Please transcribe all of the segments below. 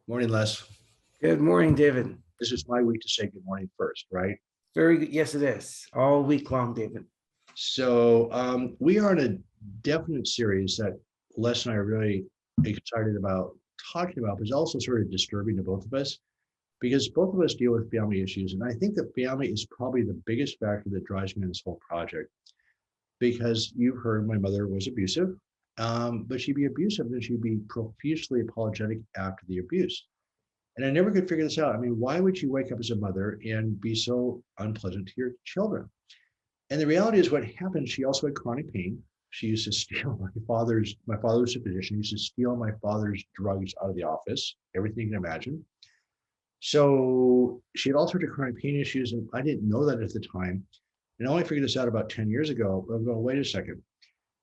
Morning, Les. Good morning, David. This is my week to say good morning first, right? Very good. Yes, it is. All week long, David. We are in a definite series that Les and I are really excited about talking about, but it's also sort of disturbing to both of us because both of us deal with family issues. And I think that family is probably the biggest factor that drives me in this whole project because you've heard my mother was abusive, but she'd be abusive and she'd be profusely apologetic after the abuse. And I never could figure this out. I mean, why would you wake up as a mother and be so unpleasant to your children? And the reality is what happened, she also had chronic pain. She used to steal my father was a physician, used to steal my father's drugs out of the office, everything you can imagine. So she had all sorts of chronic pain issues, and I didn't know that at the time. And I only figured this out about 10 years ago. I'm going, wait a second.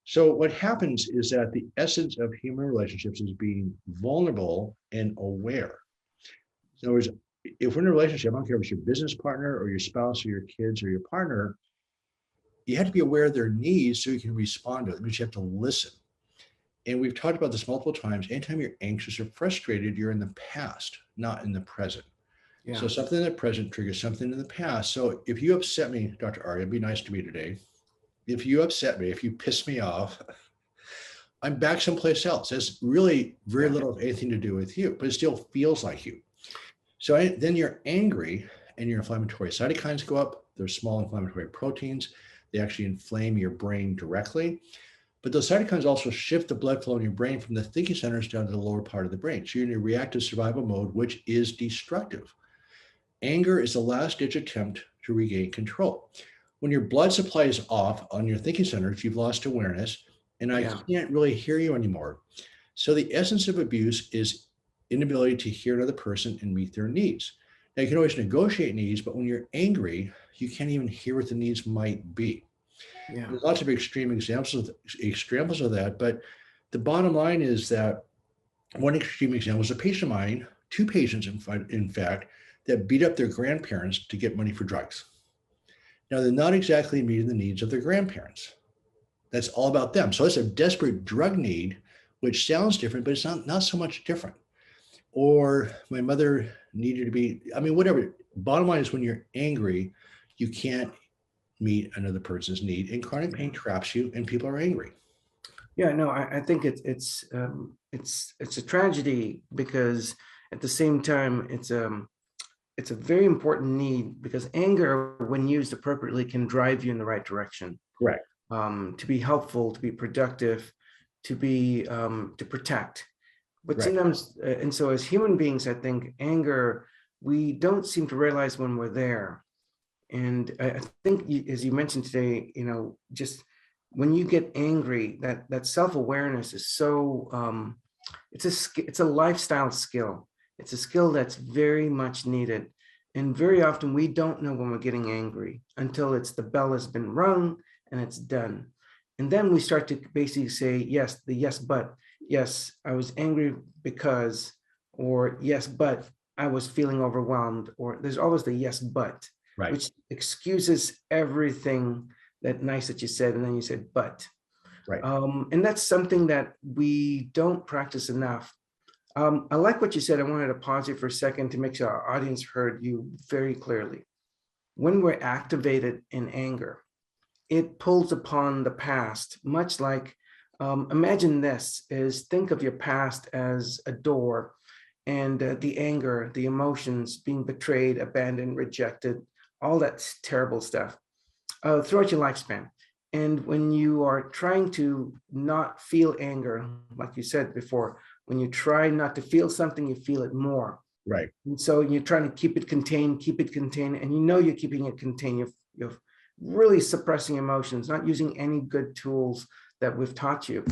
So what happens is that the essence of human relationships is being vulnerable and aware. In other words, if we're in a relationship, I don't care if it's your business partner or your spouse or your kids or your partner, you have to be aware of their needs so you can respond to it. It means you have to listen. And we've talked about this multiple times. Anytime you're anxious or frustrated, you're in the past, not in the present. Yeah. So something in the present triggers something in the past. So if you upset me, Dr. Arya, be nice to me today. If you upset me, if you piss me off, I'm back someplace else. It's really very Yeah. little of anything to do with you, but it still feels like you. So then you're angry and your inflammatory cytokines go up. They're small inflammatory proteins. They actually inflame your brain directly. But those cytokines also shift the blood flow in your brain from the thinking centers down to the lower part of the brain. So you're in a reactive survival mode, which is destructive. Anger is the last ditch attempt to regain control. When your blood supply is off on your thinking centers, you've lost awareness, and I Yeah. can't really hear you anymore. So the essence of abuse is inability to hear another person and meet their needs. Now you can always negotiate needs, but when you're angry, you can't even hear what the needs might be. Yeah. There's lots of examples of that, but the bottom line is that one extreme example is a patient of mine, two patients in fact, that beat up their grandparents to get money for drugs. Now they're not exactly meeting the needs of their grandparents. That's all about them. So it's a desperate drug need, which sounds different, but it's not so much different. Or my mother needed to be, I mean, whatever. Bottom line is when you're angry, you can't meet another person's need, and chronic pain traps you, and people are angry. Yeah. No, I think it's a tragedy because at the same time it's a very important need because anger, when used appropriately, can drive you in the right direction. Correct. To be helpful, to be productive, to protect. But Right. sometimes, and so as human beings, I think anger, we don't seem to realize when we're there. And I think, as you mentioned today, just when you get angry, that self-awareness is so, it's a lifestyle skill. It's a skill that's very much needed. And very often we don't know when we're getting angry until the bell has been rung and it's done. And then we start to basically say, yes, the yes, but yes, I was angry because, or yes, but I was feeling overwhelmed, or there's always the yes, but, Right. which excuses everything that nice that you said. And then you said, but. Right. And that's something that we don't practice enough. I like what you said. I wanted to pause you for a second to make sure our audience heard you very clearly. When we're activated in anger, it pulls upon the past, much like, imagine this is think of your past as a door, and the anger, the emotions, being betrayed, abandoned, rejected, all that terrible stuff throughout your lifespan. And when you are trying to not feel anger, like you said before, when you try not to feel something, you feel it more. Right. And so you're trying to keep it contained, and you know you're keeping it contained. You're really suppressing emotions, not using any good tools that we've taught you.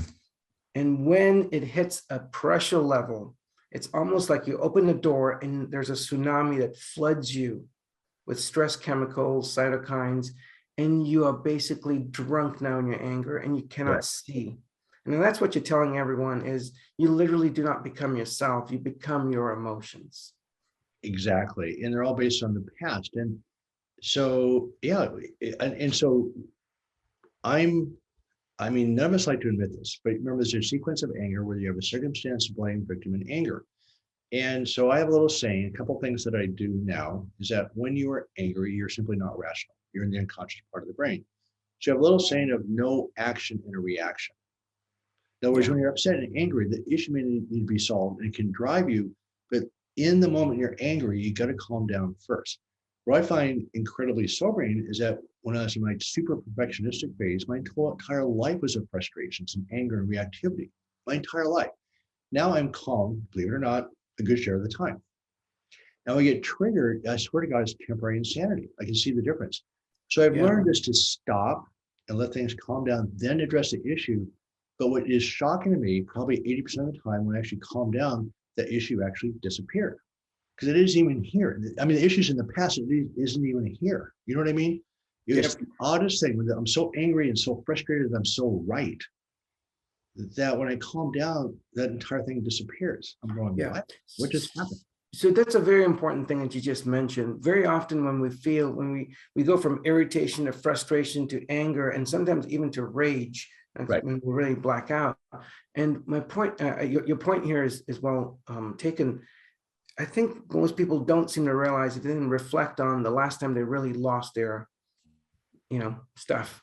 And when it hits a pressure level, it's almost like you open the door and there's a tsunami that floods you with stress chemicals, cytokines, and you are basically drunk now in your anger and you cannot Right. see. And that's what you're telling everyone is you literally do not become yourself, you become your emotions. Exactly. And they're all based on the past. And so, yeah. And so I'm, I mean, none of us like to admit this, but remember, there's a sequence of anger where you have a circumstance, blame, victim, and anger. And so I have a little saying, a couple things that I do now is that when you are angry, you're simply not rational. You're in the unconscious part of the brain. So I have a little saying of no action and a reaction. In other words, Yeah. when you're upset and angry, the issue may need to be solved and it can drive you, but in the moment you're angry, you got to calm down first. What I find incredibly sobering is that when I was in my super perfectionistic phase, my entire life was of frustrations and anger and reactivity, my entire life. Now I'm calm, believe it or not, a good share of the time. Now I get triggered, I swear to God, it's temporary insanity. I can see the difference. So I've Yeah. learned just to stop and let things calm down, then address the issue. But what is shocking to me, probably 80% of the time when I actually calm down, the issue actually disappeared because it isn't even here. I mean, the issues in the past, it isn't even here. You know what I mean? It was Yep. the oddest thing when I'm so angry and so frustrated that I'm so right that when I calm down, that entire thing disappears. I'm going, Yeah. what? What just happened? So that's a very important thing that you just mentioned. Very often when we go from irritation to frustration to anger and sometimes even to rage, that's Right. when we really black out. And my point, your point here is well taken. I think most people don't seem to realize if they didn't reflect on the last time they really lost their, stuff.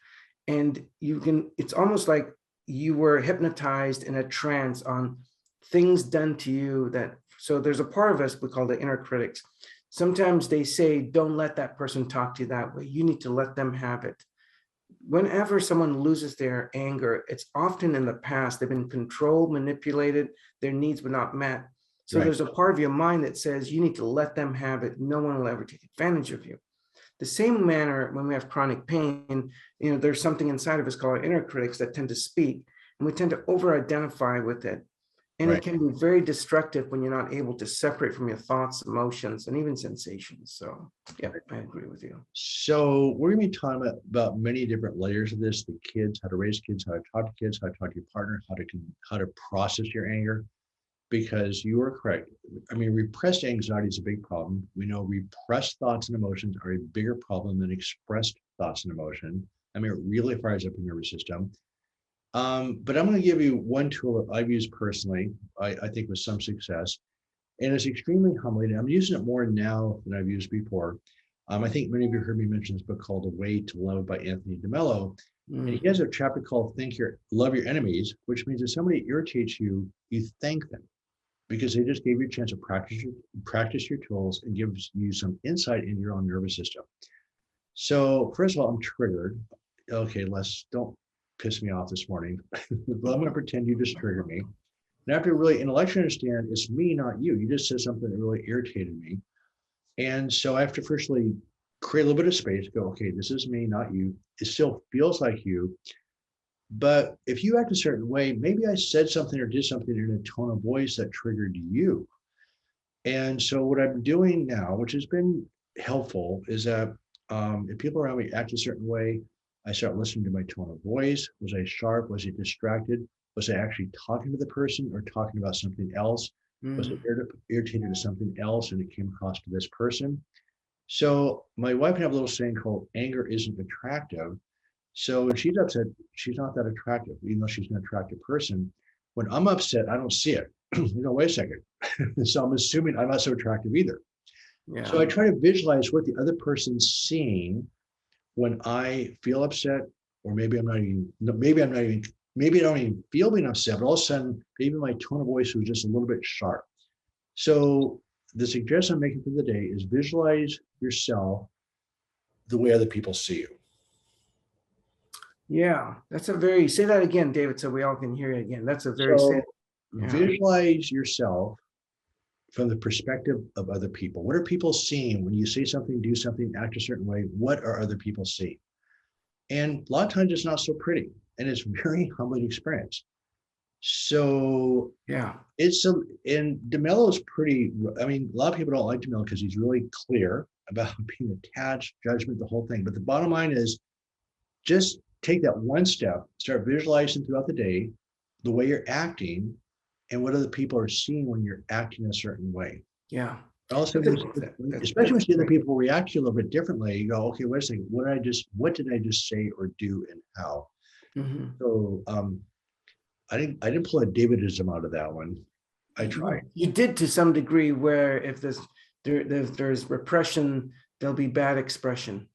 And it's almost like you were hypnotized in a trance on things done to you so there's a part of us we call the inner critics. Sometimes they say, don't let that person talk to you that way. You need to let them have it. Whenever someone loses their anger, it's often in the past. They've been controlled, manipulated, their needs were not met. So Right. there's a part of your mind that says you need to let them have it. No one will ever take advantage of you. The same manner when we have chronic pain, there's something inside of us called our inner critics that tend to speak, and we tend to over-identify with it. And it Right. can be very destructive when you're not able to separate from your thoughts, emotions, and even sensations. So, yeah, I agree with you. So we're going to be talking about many different layers of this: the kids, how to raise kids, how to talk to kids, how to talk to your partner, how to process your anger. Because you are correct. I mean, repressed anxiety is a big problem. We know repressed thoughts and emotions are a bigger problem than expressed thoughts and emotion. I mean, it really fires up your nervous system. But I'm going to give you one tool that I've used personally, I think with some success, and it's extremely humbling. I'm using it more now than I've used before. I think many of you heard me mention this book called A Way to Love by Anthony DeMello. And he has a chapter called Love Your Enemies, which means if somebody irritates you, you thank them because they just gave you a chance to practice your tools and gives you some insight in your own nervous system. So first of all, I'm triggered. Okay, Les, don't piss me off this morning. But I'm going to pretend you just triggered me. And I have to really intellectually understand it's me, not you. You just said something that really irritated me. And so I have to firstly create a little bit of space, go, okay, this is me, not you. It still feels like you. But if you act a certain way, maybe I said something or did something in a tone of voice that triggered you. And so what I'm doing now, which has been helpful, is that if people around me act a certain way, I start listening to my tone of voice. Was I sharp? Was I distracted? Was I actually talking to the person or talking about something else? Was I irritated to something else and it came across to this person? So my wife and I have a little saying called anger isn't attractive. So when she's upset, she's not that attractive, even though she's an attractive person. When I'm upset, I don't see it. Wait a second. So I'm assuming I'm not so attractive either. So I Yeah. try to visualize what the other person's seeing when I feel upset, or maybe maybe I don't even feel being upset, but all of a sudden, maybe my tone of voice was just a little bit sharp. So the suggestion I'm making for the day is visualize yourself the way other people see you. Yeah. Say that again, David, so we all can hear it again. That's a very, So yeah. visualize yourself from the perspective of other people. What are people seeing when you say something, do something, act a certain way? What are other people seeing? And a lot of times it's not so pretty, and it's a very humbling experience. So Yeah. and DeMello's pretty, I mean, a lot of people don't like DeMello because he's really clear about being attached, judgment, the whole thing. But the bottom line is just take that one step, start visualizing throughout the day the way you're acting and what other people are seeing when you're acting a certain way. Yeah. Also, especially when you see other people react to you a little bit differently, you go, okay, wait a second, what did I just say or do and how? Mm-hmm. So I didn't pull a Davidism out of that one. I try. You did to some degree, where if there's repression, there'll be bad expression.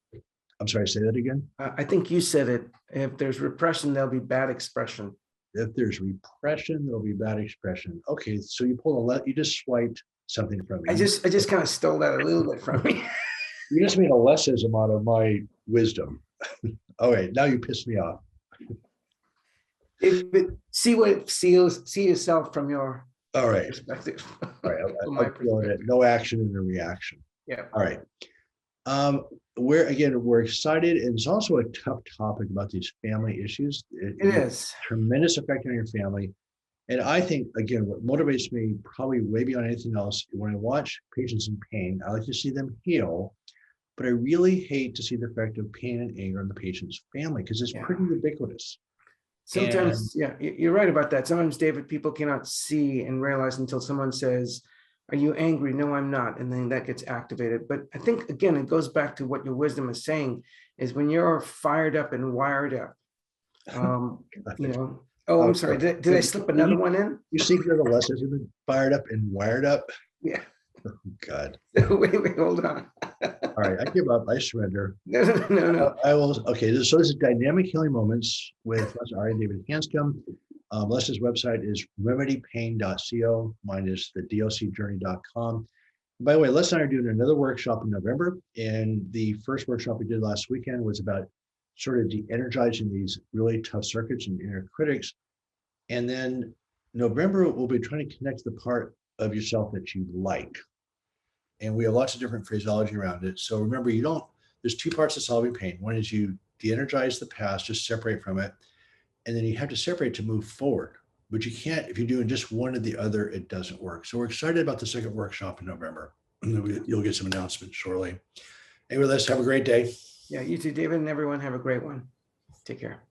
I'm sorry, say that again. I think you said it. If there's repression, there'll be bad expression. If there's repression, there'll be bad expression. Okay, so you you just swiped something from me. I just kind of stole that a little bit from me. You just made a lessism out of my wisdom. All right, now you pissed me off. See yourself from your All right, perspective. all right. From I'm my feeling it. No action and a reaction. Yeah. All right. We're excited, and it's also a tough topic about these family issues. It has is. tremendous effect on your family. And I think, again, what motivates me probably way beyond anything else, when I watch patients in pain, I like to see them heal, but I really hate to see the effect of pain and anger on the patient's family, because it's pretty ubiquitous. Sometimes, you're right about that. Sometimes, David, people cannot see and realize until someone says, "Are you angry?" "No, I'm not." And then that gets activated. But I think, again, it goes back to what your wisdom is saying, is when you're fired up and wired up, you know. Oh, I'm sorry. Did I slip another one in? You see here the lessons have been fired up and wired up. Yeah. Oh, God. Wait, hold on. All right, I give up. I surrender. No. I will. Okay, so this is Dynamic Healing Moments with Les Ari and David Hanscom. Les's website is remedypain.co. Mine is the docjourney.com. By the way, Les and I are doing another workshop in November, and the first workshop we did last weekend was about sort of de-energizing these really tough circuits and inner critics. And then November, we'll be trying to connect the part of yourself that you like. And we have lots of different phraseology around it. So remember, there's two parts to solving pain. One is you de-energize the past, just separate from it. And then you have to separate to move forward. But you can't, if you're doing just one or the other, it doesn't work. So we're excited about the second workshop in November. You'll get some announcements shortly. Anyway, let's have a great day. Yeah, you too, David, and everyone have a great one. Take care.